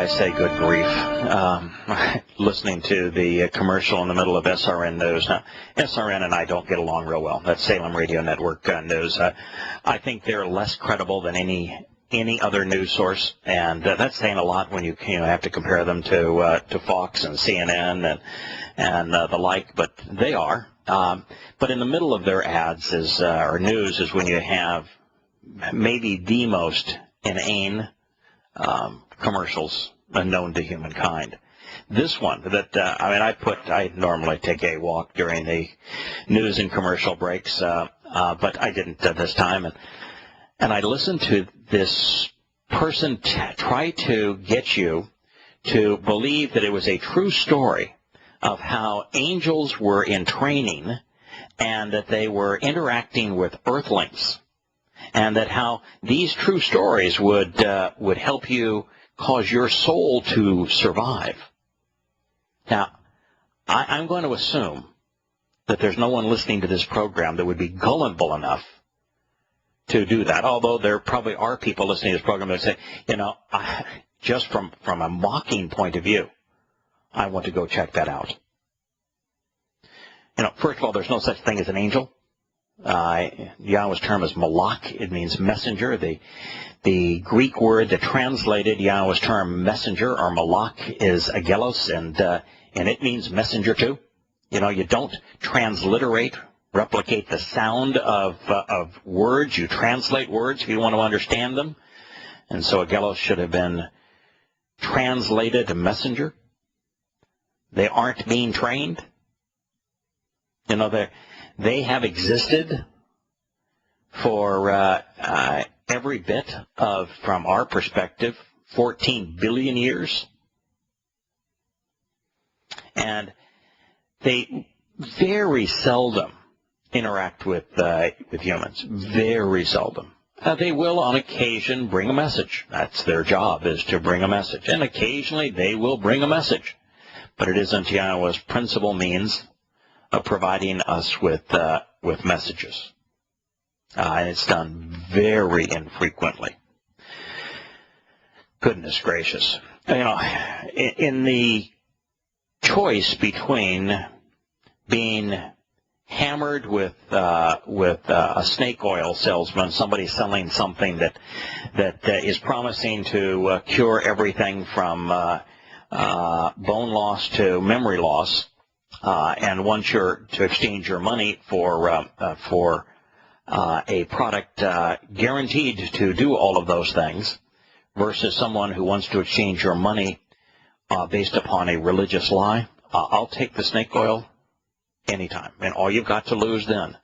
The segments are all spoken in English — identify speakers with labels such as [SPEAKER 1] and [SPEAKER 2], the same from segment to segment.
[SPEAKER 1] I say good grief. Listening to the commercial in the middle of SRN News. Now, SRN and I don't get along real well. That's Salem Radio Network News. I think they're less credible than any other news source, and that's saying a lot when you have to compare them to Fox and CNN and the like. But they are. But in the middle of their ads or news is when you have maybe the most inane commercials known to humankind. This one that I normally take a walk during the news and commercial breaks, but I didn't this time, and I listened to this person try to get you to believe that it was a true story of how angels were in training and that they were interacting with earthlings, and that how these true stories would help you cause your soul to survive. Now, I'm going to assume that there's no one listening to this program that would be gullible enough to do that, although there probably are people listening to this program that say, just from a mocking point of view, I want to go check that out. First of all, there's no such thing as an angel. Yahowah's term is malach. It means messenger. The Greek word that translated Yahowah's term messenger or malach is agelos, and it means messenger too. You don't transliterate, replicate the sound of words. You translate words if you want to understand them. And so agelos should have been translated to messenger. They aren't being trained. They have existed for every bit of, from our perspective, 14 billion years. And they very seldom interact with humans. Very seldom. They will, on occasion, bring a message. That's their job, is to bring a message. And occasionally they will bring a message. But it isn't Yahowah's principal means of providing us with messages. And it's done very infrequently. Goodness gracious. In the choice between being hammered with a snake oil salesman, somebody selling something that is promising to cure everything from bone loss to memory loss, and wants to exchange your money for a product guaranteed to do all of those things, versus someone who wants to exchange your money based upon a religious lie. I'll take the snake oil anytime, and all you've got to lose then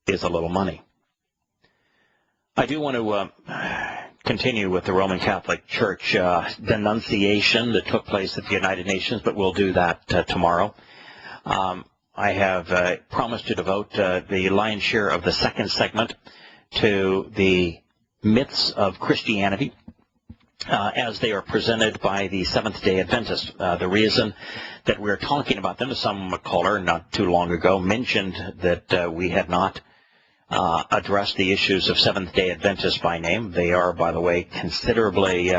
[SPEAKER 1] is a little money. I do want to continue with the Roman Catholic Church denunciation that took place at the United Nations, but we'll do that tomorrow. I have promised to devote the lion's share of the second segment to the myths of Christianity as they are presented by the Seventh-day Adventists. The reason that we're talking about them is some caller not too long ago mentioned that we had not addressed the issues of Seventh-day Adventists by name. They are, by the way, considerably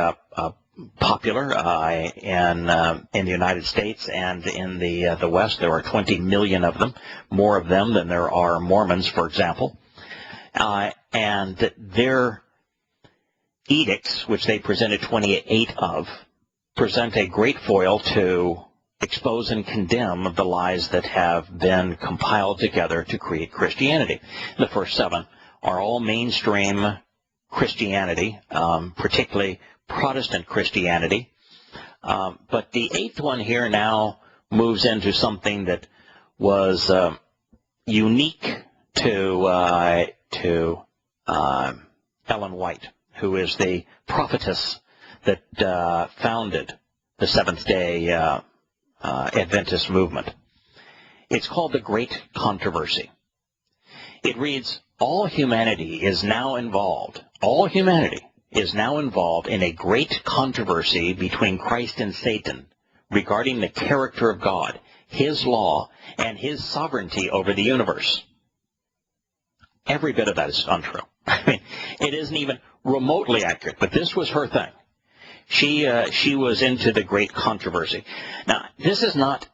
[SPEAKER 1] popular in the United States and in the West. There are 20 million of them, more of them than there are Mormons, for example. And their edicts, which they presented 28 of, present a great foil to expose and condemn the lies that have been compiled together to create Christianity. The first 7 are all mainstream Christianity, particularly Protestant Christianity. But the 8th one here now moves into something that was unique to Ellen White, who is the prophetess that founded the Seventh-day Adventist movement. It's called the Great Controversy. It reads, all humanity is now involved in a great controversy between Christ and Satan regarding the character of God, his law, and his sovereignty over the universe. Every bit of that is untrue. I mean, it isn't even remotely accurate, but this was her thing. She was into the great controversy. Now, this is not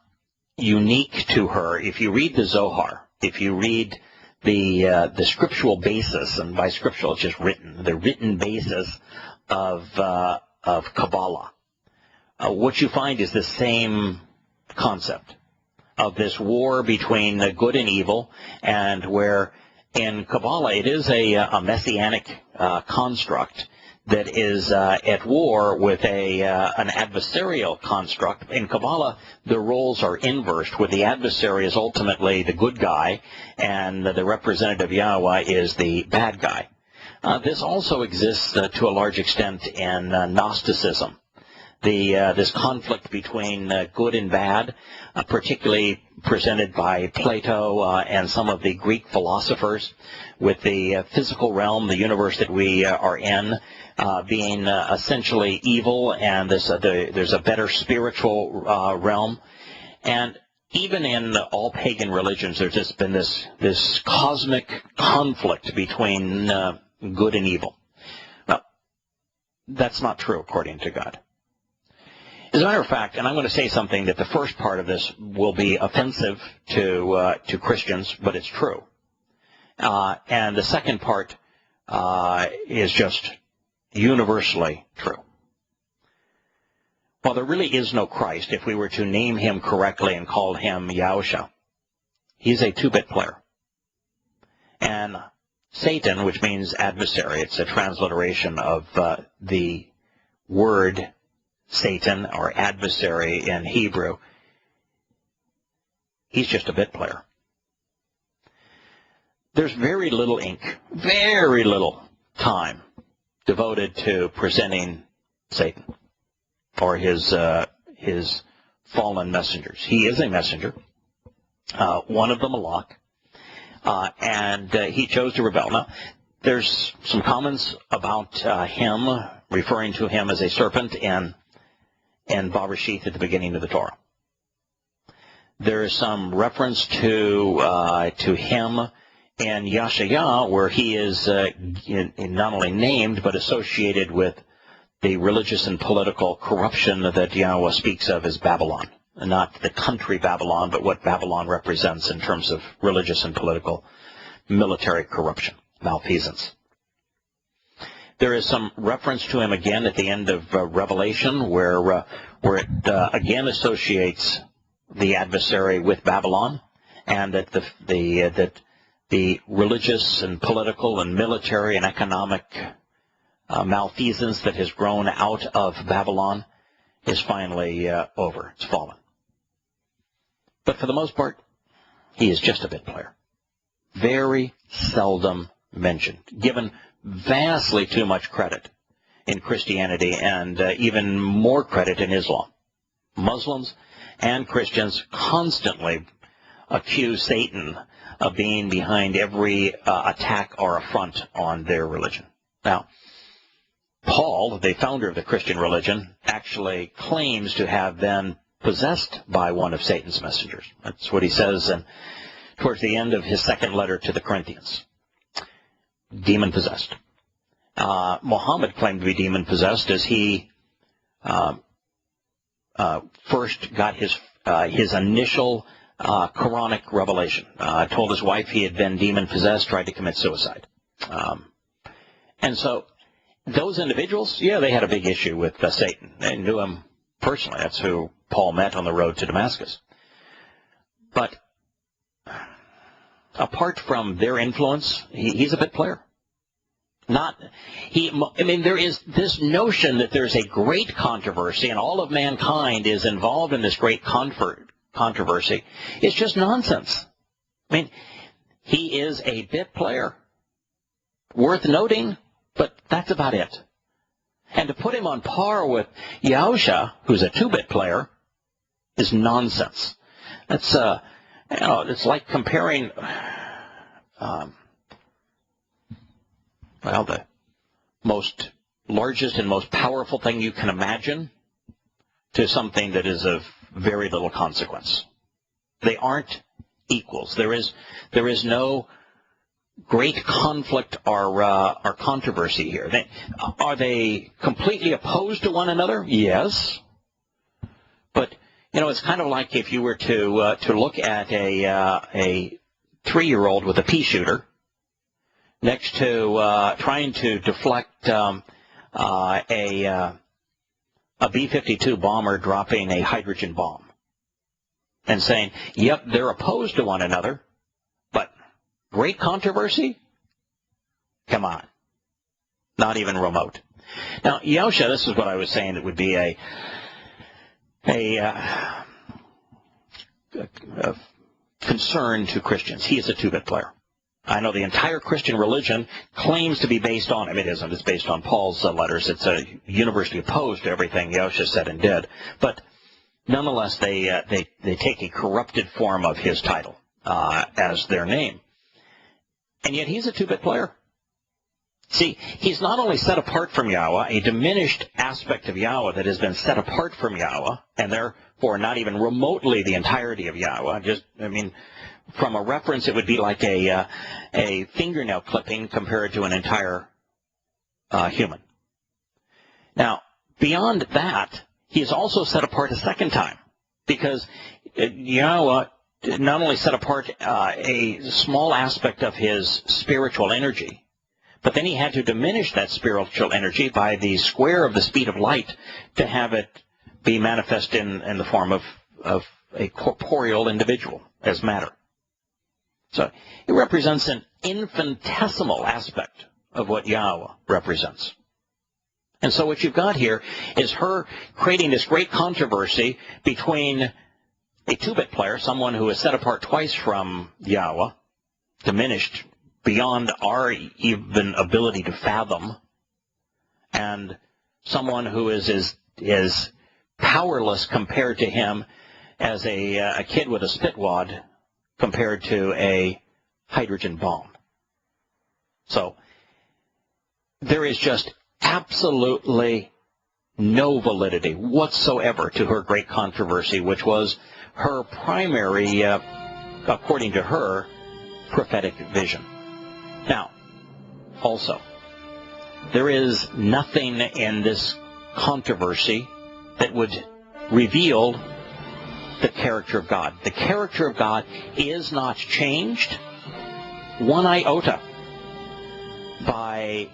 [SPEAKER 1] unique to her. If you read the Zohar, if you read the scriptural basis, and by scriptural it's just written, the written basis of Kabbalah, what you find is the same concept of this war between the good and evil, and where in Kabbalah it is a messianic construct that is at war with an adversarial construct. In Kabbalah, the roles are inversed, where the adversary is ultimately the good guy, and the representative Yahowah is the bad guy. This also exists to a large extent in Gnosticism. This conflict between good and bad, particularly presented by Plato and some of the Greek philosophers, with the physical realm, the universe that we are in, being essentially evil, and there's a better spiritual realm. And even in all pagan religions, there's just been this cosmic conflict between good and evil. Now, that's not true according to God. As a matter of fact, and I'm going to say something that the first part of this will be offensive to Christians, but it's true. And the second part is just universally true. While there really is no Christ, if we were to name him correctly and call him Yahusha, he's a two-bit player. And Satan, which means adversary, it's a transliteration of the word Satan, or adversary in Hebrew, he's just a bit player. There's very little ink, very little time devoted to presenting Satan or his fallen messengers. He is a messenger, one of the Malak, and he chose to rebel. Now, there's some comments about him, referring to him as a serpent in Bereshith at the beginning of the Torah. There is some reference to him in Yashayah, where he is not only named but associated with the religious and political corruption that Yahowah speaks of as Babylon. Not the country Babylon, but what Babylon represents in terms of religious and political military corruption, malfeasance. There is some reference to him again at the end of Revelation, where it again associates the adversary with Babylon, and that the religious and political and military and economic malfeasance that has grown out of Babylon is finally over. It's fallen. But for the most part, he is just a bit player. Very seldom mentioned, given vastly too much credit in Christianity, and even more credit in Islam. Muslims and Christians constantly accuse Satan of being behind every attack or affront on their religion. Now, Paul, the founder of the Christian religion, actually claims to have been possessed by one of Satan's messengers. That's what he says towards the end of his second letter to the Corinthians. Demon-possessed. Muhammad claimed to be demon-possessed as he first got his initial Quranic revelation. Told his wife he had been demon-possessed, tried to commit suicide. And so those individuals, yeah, they had a big issue with Satan. They knew him personally. That's who Paul met on the road to Damascus. But apart from their influence, he's a bit player. There is this notion that there's a great controversy and all of mankind is involved in this great controversy. It's just nonsense. He is a bit player. Worth noting, but that's about it. And to put him on par with Yahusha, who's a two-bit player, is nonsense. That's it's like comparing the most largest and most powerful thing you can imagine to something that is of very little consequence. They aren't equals. There is no great conflict or controversy here. Are they completely opposed to one another? Yes. But, it's kind of like if you were to look at a 3-year-old with a pea shooter next to trying to deflect a B-52 bomber dropping a hydrogen bomb and saying, yep, they're opposed to one another, but great controversy? Come on. Not even remote. Now, Yahowah, this is what I was saying, it would be a concern to Christians. He is a 2-bit player. I know the entire Christian religion claims to be based on him. It isn't. It's based on Paul's letters. It's universally opposed to everything Yahowah said and did. But nonetheless, they take a corrupted form of his title as their name. And yet he's a 2-bit player. See, he's not only set apart from Yahowah, a diminished aspect of Yahowah that has been set apart from Yahowah, and therefore not even remotely the entirety of Yahowah. From a reference, it would be like a fingernail clipping compared to an entire human. Now, beyond that, he is also set apart a second time, because Yahowah not only set apart a small aspect of his spiritual energy, but then he had to diminish that spiritual energy by the square of the speed of light to have it be manifest in the form of a corporeal individual as matter. So it represents an infinitesimal aspect of what Yahowah represents. And so what you've got here is her creating this great controversy between a 2-bit player, someone who is set apart twice from Yahowah, diminished beyond our even ability to fathom, and someone who is powerless compared to him as a kid with a spitwad compared to a hydrogen bomb. So there is just absolutely no validity whatsoever to her great controversy, which was her primary, according to her, prophetic vision. Now, also, there is nothing in this controversy that would reveal the character of God. The character of God is not changed one iota by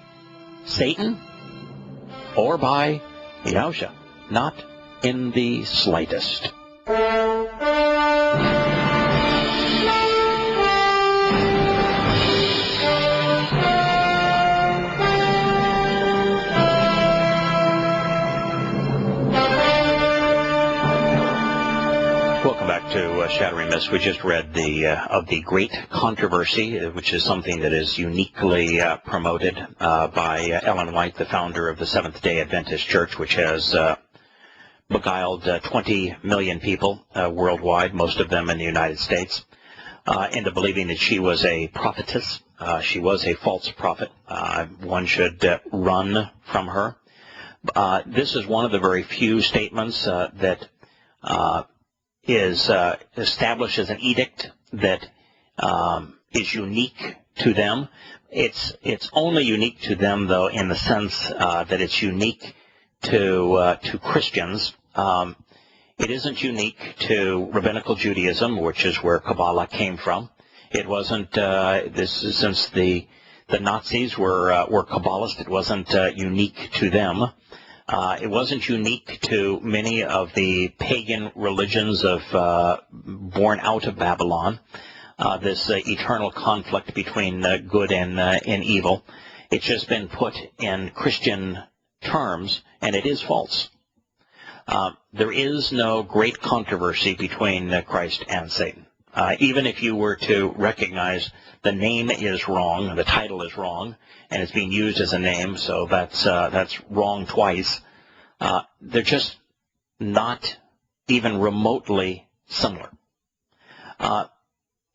[SPEAKER 1] Satan or by Yahowah, not in the slightest. Welcome back to Shattering Myths. We just read of the Great Controversy, which is something that is uniquely promoted by Ellen White, the founder of the Seventh-day Adventist Church, which has beguiled 20 million people worldwide, most of them in the United States, into believing that she was a prophetess. She was a false prophet. One should run from her. This is one of the very few statements that established as an edict that is unique to them. It's only unique to them, though, in the sense that it's unique to Christians. It isn't unique to Rabbinical Judaism, which is where Kabbalah came from. It wasn't. Since the Nazis were Kabbalists, it wasn't unique to them. It wasn't unique to many of the pagan religions born out of Babylon, this eternal conflict between good and evil. It's just been put in Christian terms, and it is false. There is no great controversy between Christ and Satan. Even if you were to recognize the name is wrong, the title is wrong, and it's being used as a name, so that's wrong twice. They're just not even remotely similar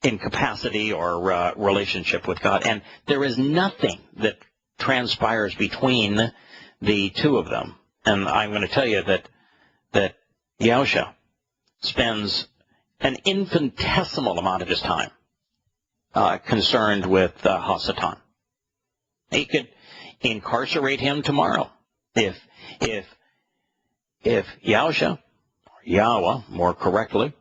[SPEAKER 1] in capacity or relationship with God. And there is nothing that transpires between the two of them. And I'm going to tell you that Yahowah spends an infinitesimal amount of his time concerned with Hasatan. He could incarcerate him tomorrow if Yahowah, more correctly,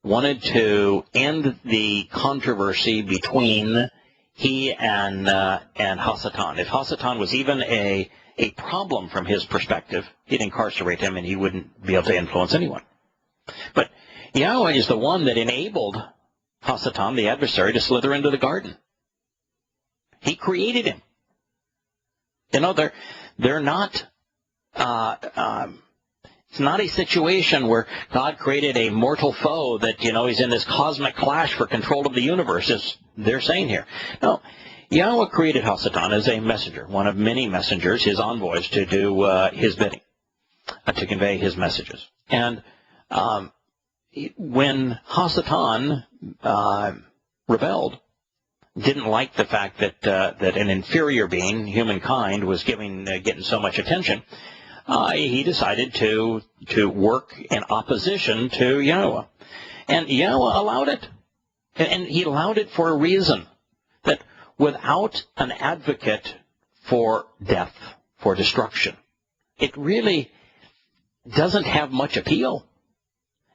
[SPEAKER 1] wanted to end the controversy between he and Hasatan. If Hasatan was even a problem from his perspective, he'd incarcerate him and he wouldn't be able to influence anyone. But Yahowah is the one that enabled Hasatan, the adversary, to slither into the garden. He created him. You know, they're not. It's not a situation where God created a mortal foe that, you know, he's in this cosmic clash for control of the universe, as they're saying here. No, Yahowah created Hasatan as a messenger, one of many messengers, his envoys, to do his bidding, to convey his messages. And when Hasatan rebelled, didn't like the fact that an inferior being, humankind, was getting so much attention, he decided to work in opposition to Yahowah. And Yahowah allowed it. And he allowed it for a reason, that without an advocate for death, for destruction, it really doesn't have much appeal.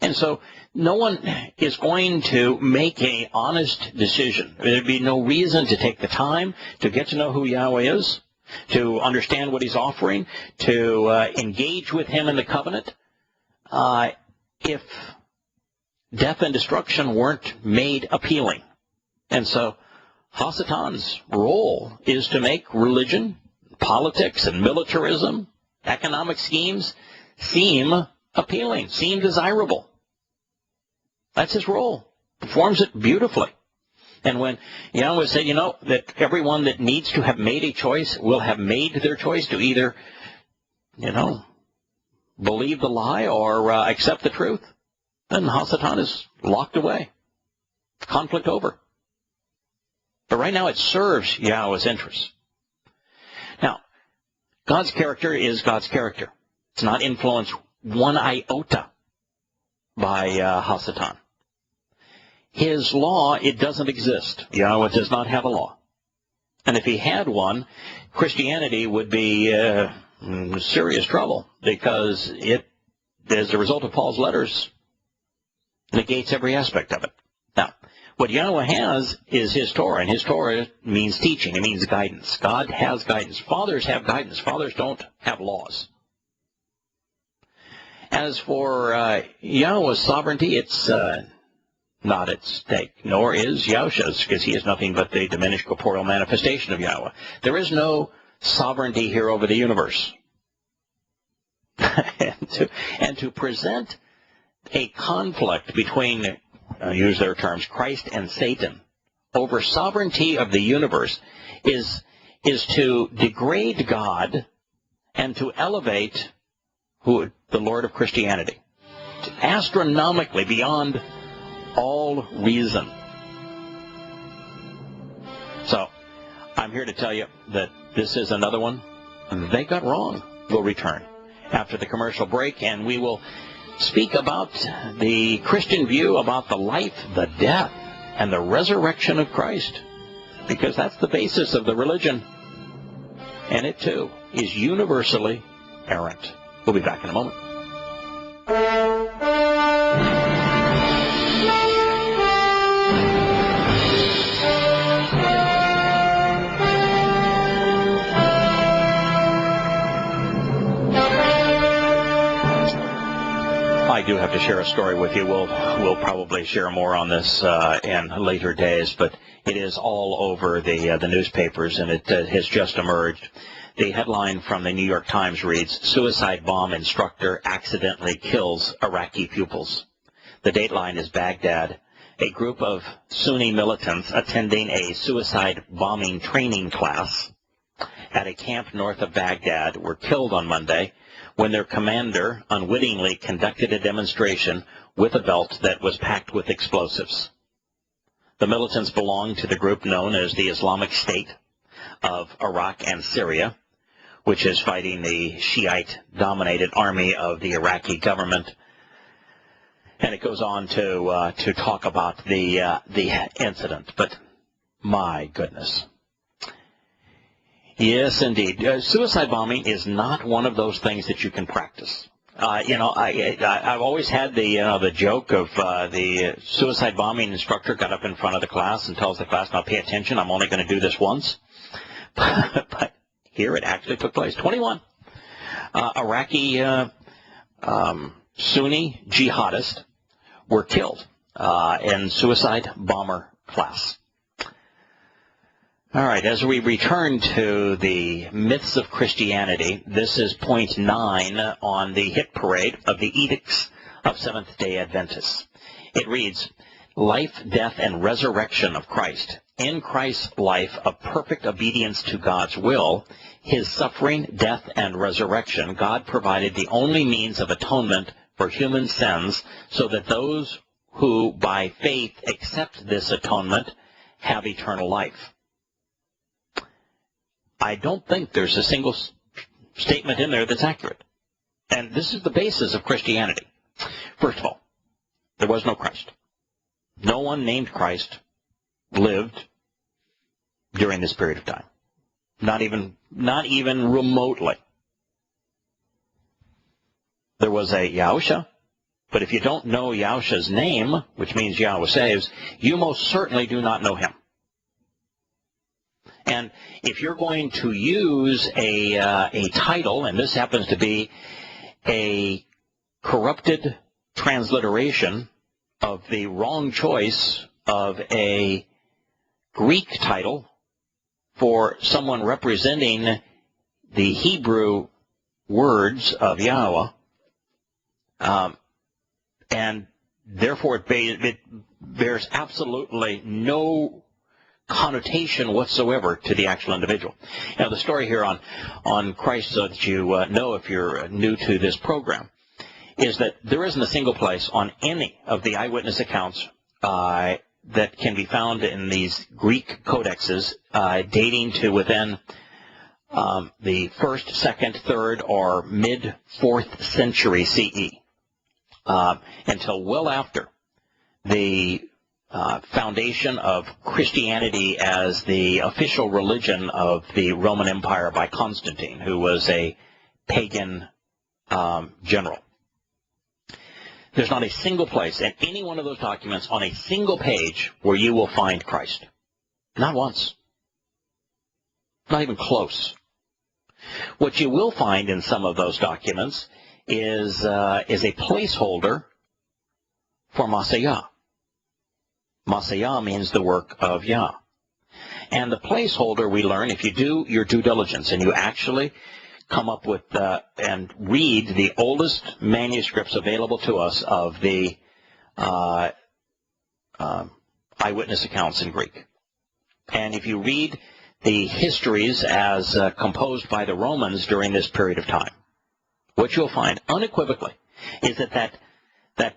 [SPEAKER 1] And so no one is going to make an honest decision. There'd be no reason to take the time to get to know who Yahowah is, to understand what he's offering, to engage with him in the covenant, if death and destruction weren't made appealing. And so Hasatan's role is to make religion, politics, and militarism, economic schemes seem appealing, seem desirable. That's his role. Performs it beautifully. And when Yahowah said, you know, that everyone that needs to have made a choice will have made their choice to either, you know, believe the lie or accept the truth, then Hasatan is locked away. Conflict over. But right now it serves Yahowah's interests. Now, God's character is God's character. It's not influenced one iota by Hasatan. His law, it doesn't exist. Yahowah does not have a law. And if he had one, Christianity would be in serious trouble, because it, as a result of Paul's letters, negates every aspect of it. Now, what Yahowah has is his Torah, and his Torah means teaching. It means guidance. God has guidance. Fathers have guidance. Fathers don't have laws. As for Yahowah's sovereignty, it's not at stake, nor is Yahusha's, because he is nothing but the diminished corporeal manifestation of Yahowah. There is no sovereignty here over the universe. and to present a conflict between, use their terms, Christ and Satan over sovereignty of the universe is to degrade God and to elevate the Lord of Christianity astronomically beyond all reason. So I'm here to tell you that this is another one they got wrong. We'll return after the commercial break, and we will speak about the Christian view about the life, the death, and the resurrection of Christ, because that's the basis of the religion, and it too is universally errant. We'll be back in a moment. I do have to share a story with you. We'll probably share more on this in later days, but it is all over the newspapers, and it has just emerged. The headline from the New York Times reads, "Suicide bomb instructor accidentally kills Iraqi pupils." The dateline is Baghdad. A group of Sunni militants attending a suicide bombing training class at a camp north of Baghdad were killed on Monday when their commander unwittingly conducted a demonstration with a belt that was packed with explosives. The militants belong to the group known as the Islamic State of Iraq and Syria, which is fighting the Shiite-dominated army of the Iraqi government. And it goes on to talk about the incident. But My goodness. Yes, indeed. Suicide bombing is not one of those things that you can practice. I've always had the joke of the suicide bombing instructor got up in front of the class and tells the class, now pay attention, I'm only going to do this once. But here it actually took place. 21 Iraqi Sunni jihadists were killed in suicide bomber class. All right, as we return to the myths of Christianity, this is point 9 on the hit parade of the Edicts of Seventh-day Adventists. It reads, life, death, and resurrection of Christ. In Christ's life of perfect obedience to God's will, his suffering, death, and resurrection, God provided the only means of atonement for human sins so that those who by faith accept this atonement have eternal life. I don't think there's a single statement in there that's accurate. And this is the basis of Christianity. First of all, there was no Christ. No one named Christ lived during this period of time. Not even remotely. There was a Yahusha, but if you don't know Yahusha's name, which means Yahweh saves, you most certainly do not know him. And if you're going to use a title, and this happens to be a corrupted transliteration of the wrong choice of a Greek title for someone representing the Hebrew words of Yahowah, and therefore it bears absolutely no connotation whatsoever to the actual individual. Now, the story here on Christ, so that you know if you're new to this program, is that there isn't a single place on any of the eyewitness accounts that can be found in these Greek codexes dating to within the 1st, 2nd, 3rd, or mid-4th century CE until well after the foundation of Christianity as the official religion of the Roman Empire by Constantine, who was a pagan general. There's not a single place in any one of those documents on a single page where you will find Christ. Not once. Not even close. What you will find in some of those documents is a placeholder for Messiah. Messiah means the work of Yah. And the placeholder, we learn, if you do your due diligence and you actually come up with and read the oldest manuscripts available to us of the eyewitness accounts in Greek. And if you read the histories as composed by the Romans during this period of time, what you'll find unequivocally is that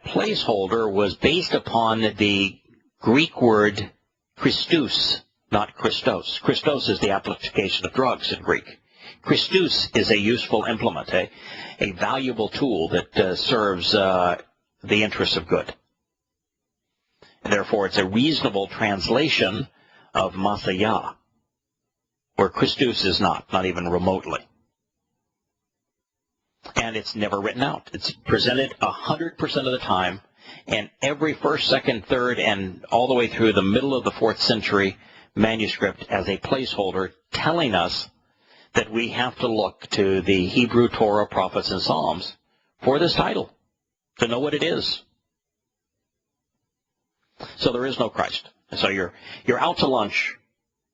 [SPEAKER 1] placeholder was based upon the Greek word Christus, not Christos. Christos is the application of drugs in Greek. Christus is a useful implement, a valuable tool that serves the interests of good. And therefore, it's a reasonable translation of Messiah, where Christus is not even remotely. And it's never written out. It's presented 100% of the time, and every 1st, 2nd, 3rd, and all the way through the middle of the 4th century manuscript as a placeholder, telling us that we have to look to the Hebrew Torah, prophets, and Psalms for this title, to know what it is. So there is no Christ. So you're out to lunch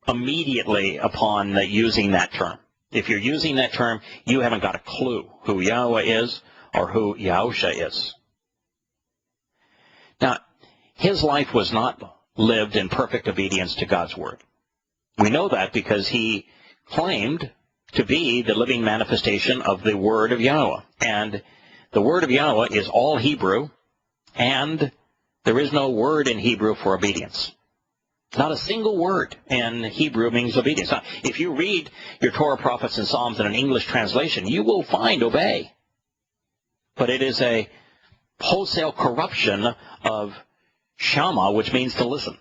[SPEAKER 1] immediately upon using that term. If you're using that term, you haven't got a clue who Yahweh is or who Yahusha is. Now, his life was not lived in perfect obedience to God's word. We know that because he claimed to be the living manifestation of the word of Yahweh. And the word of Yahweh is all Hebrew, and there is no word in Hebrew for obedience. Not a single word in Hebrew means obedience. Now, if you read your Torah, prophets, and Psalms in an English translation, you will find obey. But it is a wholesale corruption of Shama, which means to listen.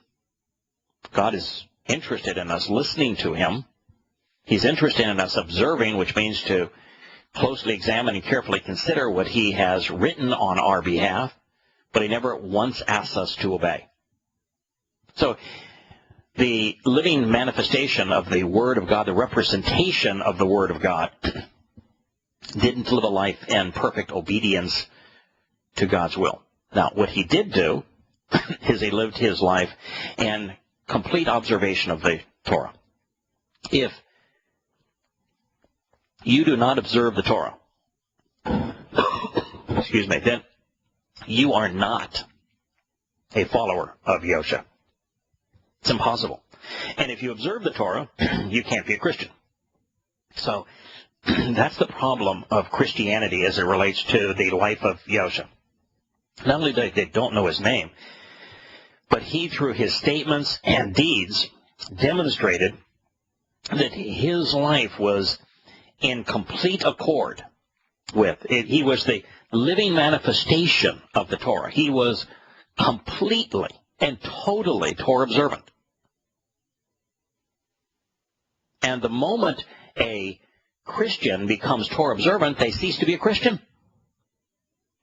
[SPEAKER 1] God is interested in us listening to him. He's interested in us observing, which means to closely examine and carefully consider what he has written on our behalf, but he never once asks us to obey. So the living manifestation of the Word of God, the representation of the Word of God, didn't live a life in perfect obedience to God's will. Now, what he did do is he lived his life in complete observation of the Torah. If you do not observe the Torah, excuse me, then you are not a follower of Yahuwah. It's impossible. And if you observe the Torah, you can't be a Christian. So that's the problem of Christianity as it relates to the life of Yahuwah. Not only do they don't know his name, but he, through his statements and deeds, demonstrated that his life was in complete accord with it. He was the living manifestation of the Torah. He was completely and totally Torah observant. And the moment a Christian becomes Torah observant, they cease to be a Christian.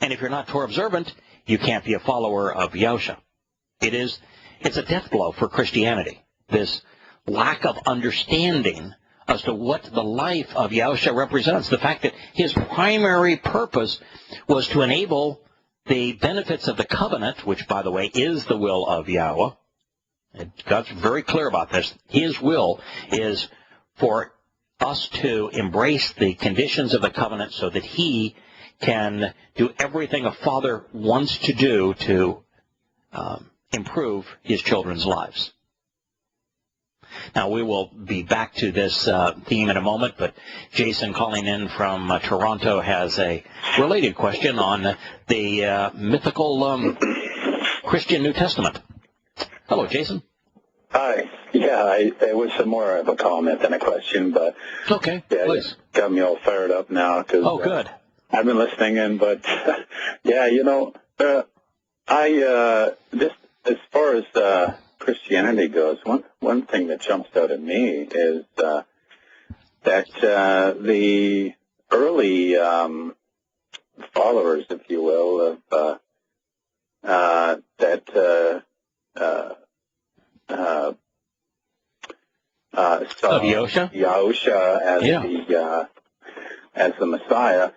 [SPEAKER 1] And if you're not Torah observant, you can't be a follower of Yahuwah. It's a death blow for Christianity, this lack of understanding as to what the life of Yahuwah represents. The fact that his primary purpose was to enable the benefits of the covenant, which, by the way, is the will of Yahowah. God's very clear about this. His will is for us to embrace the conditions of the covenant so that he can do everything a father wants to do to improve his children's lives. Now, we will be back to this theme in a moment, but Jason, calling in from Toronto, has a related question on the mythical Christian New Testament. Hello, Jason.
[SPEAKER 2] Hi. Yeah, it was some more of a comment than a question, but
[SPEAKER 1] okay,
[SPEAKER 2] yeah,
[SPEAKER 1] please.
[SPEAKER 2] Got me all fired up now because
[SPEAKER 1] good.
[SPEAKER 2] I've been listening in, but yeah, I just as far as Christianity goes, one thing that jumps out at me is that the early followers, if you will, of saw Yahuwah as the Messiah.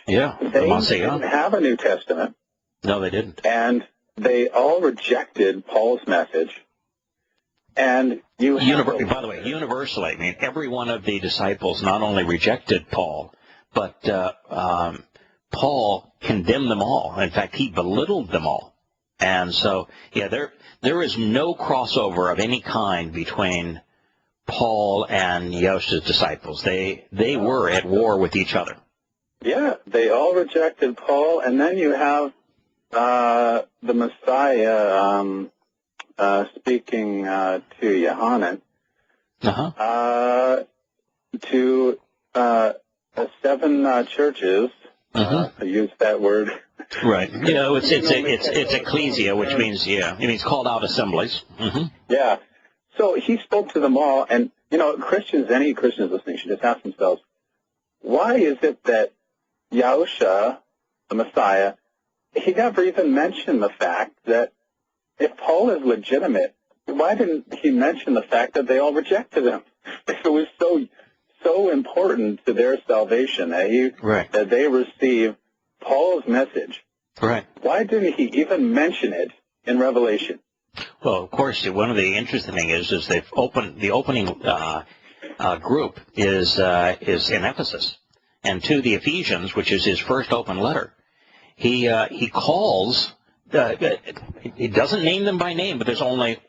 [SPEAKER 1] Yeah,
[SPEAKER 2] they didn't have a New Testament.
[SPEAKER 1] No, they didn't.
[SPEAKER 2] And they all rejected Paul's message. And
[SPEAKER 1] by the way, universally, I mean, every one of the disciples not only rejected Paul, but Paul condemned them all. In fact, he belittled them all. And so, yeah, there is no crossover of any kind between Paul and Yahuwah's disciples. They were at war with each other.
[SPEAKER 2] Yeah, they all rejected Paul, and then you have the Messiah speaking to Yohanan to 7 churches. I use that word.
[SPEAKER 1] Right. Yeah, it's ecclesia, which means it means called out assemblies. Mm-hmm.
[SPEAKER 2] Yeah. So he spoke to them all, and any Christians listening should just ask themselves, why is it that Yahuwah, the Messiah, he never even mentioned the fact that if Paul is legitimate, why didn't he mention the fact that they all rejected him? If it was so important to their salvation that they receive Paul's message,
[SPEAKER 1] right? Why
[SPEAKER 2] didn't he even mention it in Revelation?
[SPEAKER 1] Well, of course, one of the interesting things is the opening group is in Ephesus, and to the Ephesians, which is his first open letter, he calls. He doesn't name them by name, but there's only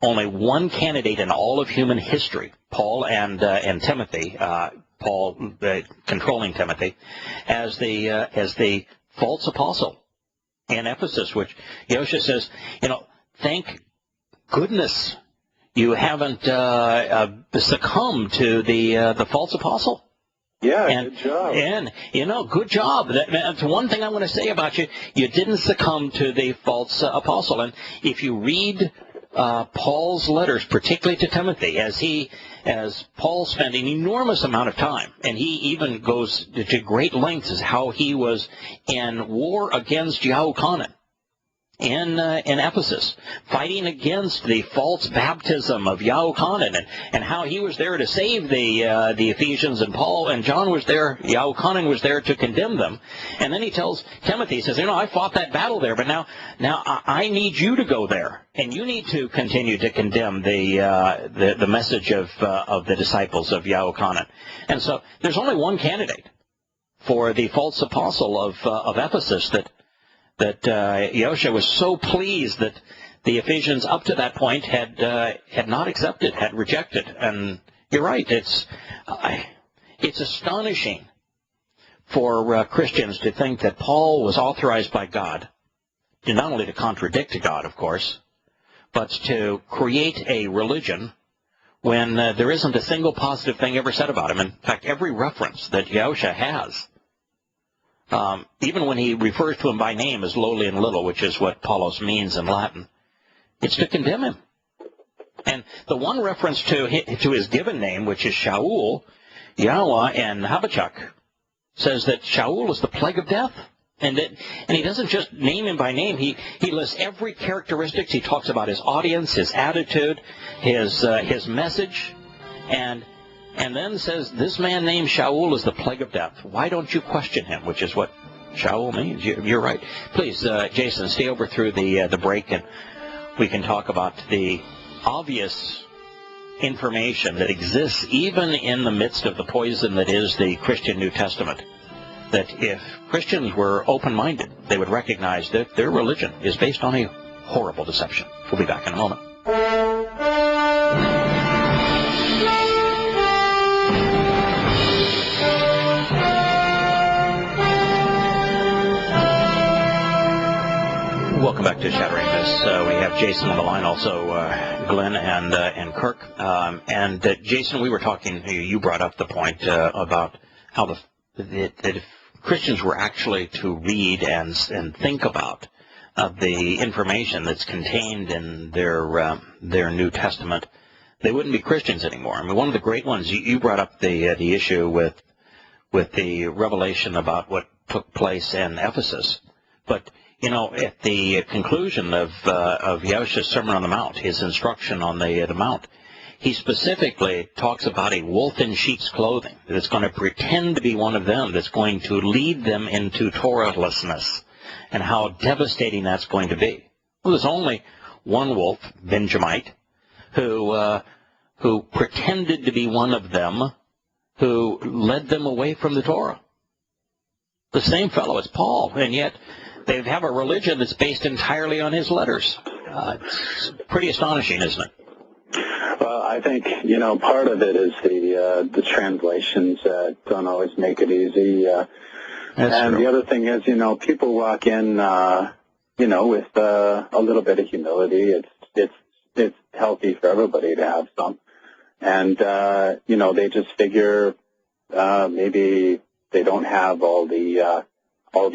[SPEAKER 1] one candidate in all of human history, Paul and Timothy. Paul controlling Timothy as the false apostle in Ephesus, which Yahuwah says, thank goodness you haven't succumbed to the false apostle.
[SPEAKER 2] Yeah, good job.
[SPEAKER 1] And, good job. That's one thing I want to say about you. You didn't succumb to the false apostle. And if you read Paul's letters, particularly to Timothy, as Paul spent an enormous amount of time, and he even goes to great lengths as how he was in war against Yahowah in Ephesus, fighting against the false baptism of Yahowah, and how he was there to save the Ephesians, and Paul and John was there, Yahowah was there to condemn them. And then he tells Timothy, he says, I fought that battle there, but now I need you to go there, and you need to continue to condemn the message of the disciples of Yahowah. And so there's only one candidate for the false apostle of Ephesus that Yahowah was so pleased that the Ephesians up to that point had not accepted, had rejected. And you're right, it's astonishing for Christians to think that Paul was authorized by God not only to contradict God, of course, but to create a religion when there isn't a single positive thing ever said about him. In fact, every reference that Yahowah has, even when he refers to him by name as lowly and little, which is what Paulos means in Latin, it's to condemn him. And the one reference to his given name, which is Shaul, Yahowah and Habakkuk, says that Shaul is the plague of death. And he doesn't just name him by name. He lists every characteristic. He talks about his audience, his attitude, his message, and then says, this man named Shaul is the plague of death. Why don't you question him? Which is what Shaul means. You're right. Please, Jason, stay over through the break, and we can talk about the obvious information that exists even in the midst of the poison that is the Christian New Testament. That if Christians were open-minded, they would recognize that their religion is based on a horrible deception. We'll be back in a moment. Welcome back to Shattering Myths. We have Jason on the line, also Glenn and Kirk. Jason, we were talking, you brought up the point about how that if Christians were actually to read and think about the information that's contained in their New Testament, they wouldn't be Christians anymore. I mean, one of the great ones, you brought up the issue with the revelation about what took place in Ephesus. But, at the conclusion of Yahowah's Sermon on the Mount, his instruction on the Mount, he specifically talks about a wolf in sheep's clothing that's going to pretend to be one of them, that's going to lead them into Torahlessness, and how devastating that's going to be. Well, there's only one wolf, Benjamite, who pretended to be one of them, who led them away from the Torah. The same fellow as Paul, and yet they have a religion that's based entirely on his letters. It's pretty astonishing, isn't it?
[SPEAKER 2] Well, I think, part of it is the translations don't always make it easy. And the other thing is, people walk in, with a little bit of humility. It's healthy for everybody to have some. And, they just figure maybe they don't have all the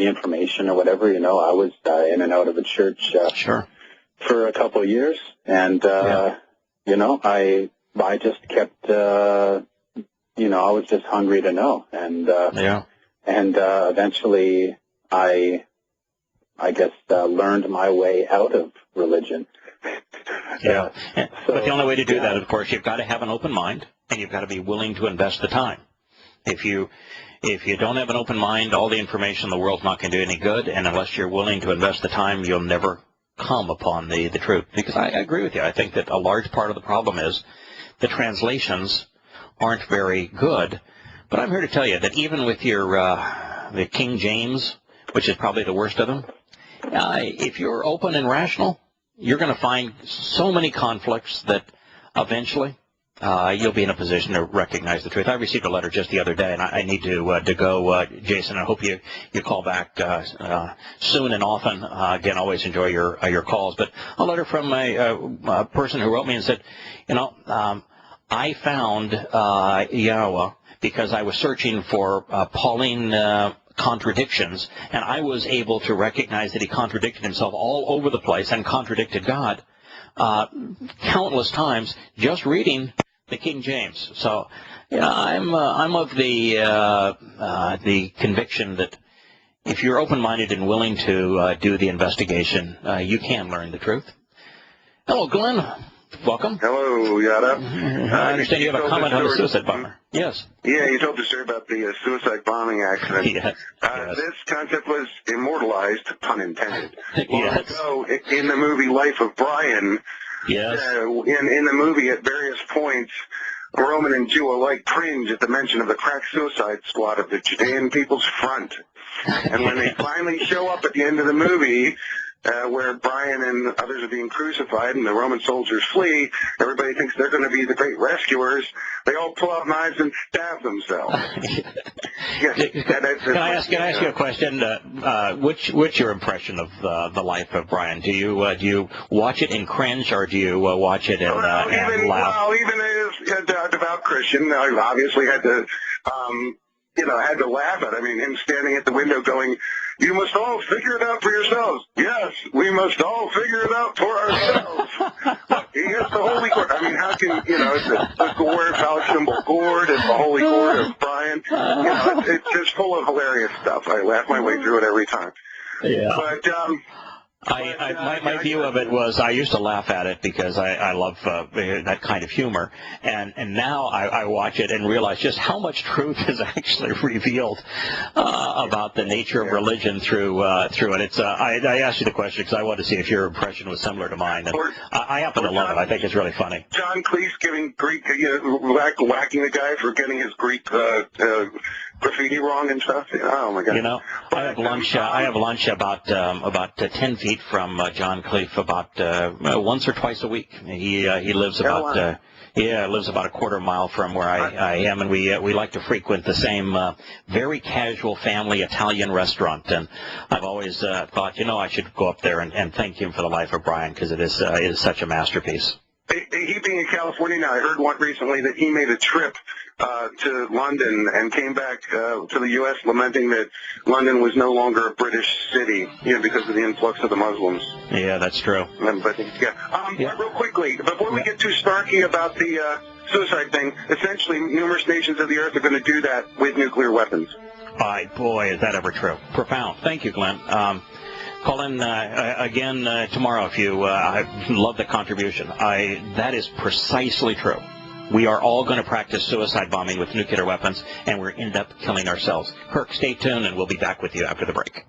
[SPEAKER 2] information or whatever. I was in and out of a church for a couple of years, and I just kept I was just hungry to know, and eventually I guess learned my way out of religion.
[SPEAKER 1] But the only way to do that, of course, you've got to have an open mind, and you've got to be willing to invest the time. If you don't have an open mind, all the information in the world's not going to do any good, and unless you're willing to invest the time, you'll never come upon the truth. Because I agree with you. I think that a large part of the problem is the translations aren't very good. But I'm here to tell you that even with your the King James, which is probably the worst of them, if you're open and rational, you're going to find so many conflicts that eventually you'll be in a position to recognize the truth. I received a letter just the other day, and I need to go, Jason. I hope you call back soon and often. Again, always enjoy your calls. But a letter from a person who wrote me and said, I found Yahowah because I was searching for Pauline contradictions, and I was able to recognize that he contradicted himself all over the place and contradicted God. countless times just reading the King James. So, yeah, I'm of the conviction that if you're open-minded and willing to do the investigation, you can learn the truth. Hello, Glenn. Welcome.
[SPEAKER 3] Hello, Yada.
[SPEAKER 1] I understand you have a comment on the suicide bomber. Yes.
[SPEAKER 3] Yeah, you told the story about the suicide bombing accident.
[SPEAKER 1] Yes. Yes.
[SPEAKER 3] This concept was immortalized, pun intended, long
[SPEAKER 1] Yes.
[SPEAKER 3] ago in the movie Life of Brian.
[SPEAKER 1] Yes.
[SPEAKER 3] In the movie, at various points, Roman and Jew alike cringe at the mention of the crack suicide squad of the Judean People's Front. And when they finally show up at the end of the movie, where Brian and others are being crucified and the Roman soldiers flee, everybody thinks they're going to be the great rescuers. They all pull out knives and stab themselves.
[SPEAKER 1] Can I ask you a question? What's your impression of the life of Brian? Do you watch it and cringe, or do you watch it and laugh?
[SPEAKER 3] Well, even as a devout Christian, I obviously had to, had to laugh at. I mean, him standing at the window going, "You must all figure it out for yourselves." Yes, we must all figure it out for ourselves. He has the holy gourd. I mean, how can, it's the gourd, phallic symbol gourd, and the holy gourd of Brian. It's just full of hilarious stuff. I laugh my way through it every time.
[SPEAKER 1] Yeah.
[SPEAKER 3] But,
[SPEAKER 1] my view of it was I used to laugh at it because I love that kind of humor, and now I watch it and realize just how much truth is actually revealed about the nature of religion through it. It's I asked you the question because I wanted to see if your impression was similar to mine, and I happen to love it. I think it's really funny.
[SPEAKER 3] John Cleese giving Greek, whacking the guy for getting his Greek graffiti wrong and stuff. Oh my God!
[SPEAKER 1] I have lunch. I have lunch about 10 feet from John Cleese about once or twice a week. He lives about lives about a quarter mile from where I am, and we like to frequent the same very casual family Italian restaurant. And I've always thought, I should go up there and thank him for the life of Brian, because it is such a masterpiece.
[SPEAKER 3] He being in California now, I heard one recently that he made a trip to London and came back to the U.S. lamenting that London was no longer a British city, because of the influx of the Muslims.
[SPEAKER 1] Yeah, that's true.
[SPEAKER 3] But real quickly, before we get too snarky about the suicide thing, essentially numerous nations of the earth are going to do that with nuclear weapons.
[SPEAKER 1] Boy, is that ever true. Profound. Thank you, Glenn. Call in again tomorrow if you I love the contribution. That is precisely true. We are all going to practice suicide bombing with nuclear weapons, and we're end up killing ourselves. Kirk, stay tuned, and we'll be back with you after the break.